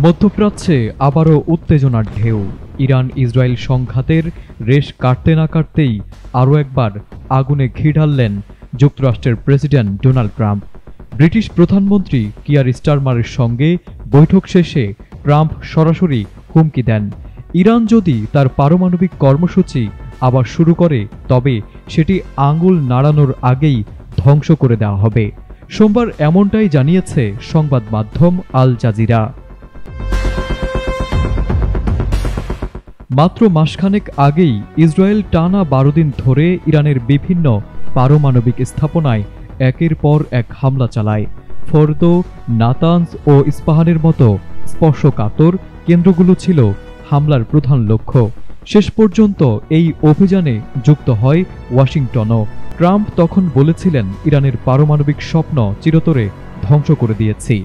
মধ্যপ্রাচ্যে আবারও উত্তেজনার ঢেউ। ইরান ইসরায়েল সংঘাতের রেশ কাটতে না কাটতেই আরও একবার আগুনে ঘি ঢাললেন যুক্তরাষ্ট্রের প্রেসিডেন্ট ডোনাল্ড ট্রাম্প। ব্রিটিশ প্রধানমন্ত্রী কিয়ার স্টারমারের সঙ্গে বৈঠক শেষে ট্রাম্প সরাসরি হুমকি দেন, ইরান যদি তার পারমাণবিক কর্মসূচি আবার শুরু করে তবে সেটি আঙুল নাড়ানোর আগেই ধ্বংস করে দেওয়া হবে। সোমবার এমনটাই জানিয়েছে সংবাদ মাধ্যম আল জাজিরা। মাত্র মাসখানেক আগেই ইসরায়েল টানা 12 দিন ধরে ইরানের বিভিন্ন পারমাণবিক স্থাপনায় একের পর এক হামলা চালায়। ফোর্দো, নাতানজ ও ইস্পাহানের মতো স্পর্শকাতর কেন্দ্রগুলো ছিল হামলার প্রধান লক্ষ্য। শেষ পর্যন্ত এই অভিযানে যুক্ত হয় ওয়াশিংটনও। ট্রাম্প তখন বলেছিলেন, ইরানের পারমাণবিক স্বপ্ন চিরতরে ধ্বংস করে দিয়েছি।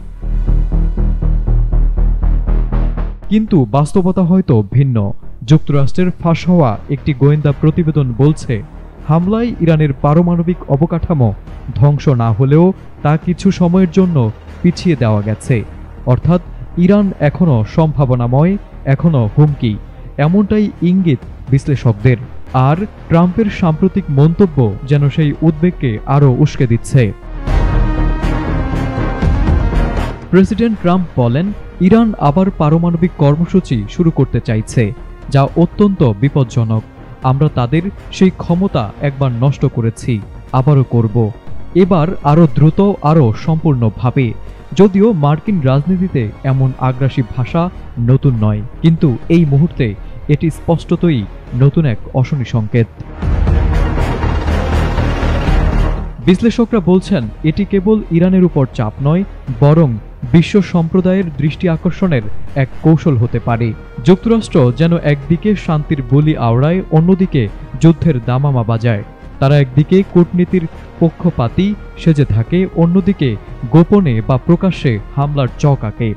কিন্তু বাস্তবতা হয়তো ভিন্ন। যুক্তরাষ্ট্রের ফাঁস হওয়া একটি গোয়েন্দা প্রতিবেদন বলছে, হামলায় ইরানের পারমাণবিক অবকাঠামো ধ্বংস না হলেও তা কিছু সময়ের জন্য পিছিয়ে দেওয়া গেছে। অর্থাৎ ইরান এখনও সম্ভাবনাময়, এখনও হুমকি, এমনটাই ইঙ্গিত বিশ্লেষকদের। আর ট্রাম্পের সাম্প্রতিক মন্তব্য যেন সেই উদ্বেগকে আরও উস্কে দিচ্ছে। প্রেসিডেন্ট ট্রাম্প বলেন, ইরান আবার পারমাণবিক কর্মসূচি শুরু করতে চাইছে, যা অত্যন্ত বিপজ্জনক। আমরা তাদের সেই ক্ষমতা একবার নষ্ট করেছি, আবারও করব, এবার আরও দ্রুত, আরও সম্পূর্ণভাবে। যদিও মার্কিন রাজনীতিতে এমন আগ্রাসী ভাষা নতুন নয়, কিন্তু এই মুহূর্তে এটি স্পষ্টতই নতুন এক অশনি সংকেত। বিশ্লেষকরা বলছেন, এটি কেবল ইরানের উপর চাপ নয়, বরং বিশ্ব সম্প্রদায়ের দৃষ্টি আকর্ষণের এক কৌশল হতে পারে। যুক্তরাষ্ট্র যেন একদিকে শান্তির বলি আওড়ায়, অন্যদিকে যুদ্ধের দামামা বাজায়। তারা একদিকে কূটনীতির পক্ষপাতী সেজে থাকে, অন্যদিকে গোপনে বা প্রকাশ্যে হামলার চক আঁকে।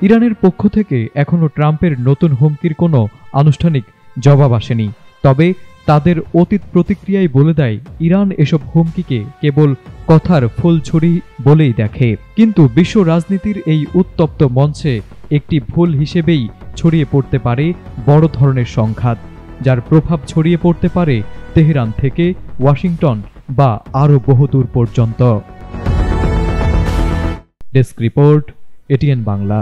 ইরানের পক্ষ থেকে এখনও ট্রাম্পের নতুন হুমকির কোনো আনুষ্ঠানিক জবাব আসেনি। তবে তাদের অতীত প্রতিক্রিয়াই বলে দেয়, ইরান এসব হুমকিকে কেবল কথার ফুলছড়ি বলেই দেখে। কিন্তু বিশ্ব রাজনীতির এই উত্তপ্ত মঞ্চে একটি ভুল হিসেবেই ছড়িয়ে পড়তে পারে বড় ধরনের সংঘাত, যার প্রভাব ছড়িয়ে পড়তে পারে তেহরান থেকে ওয়াশিংটন বা আরও বহুদূর পর্যন্ত। Desk report, ATN Bangla.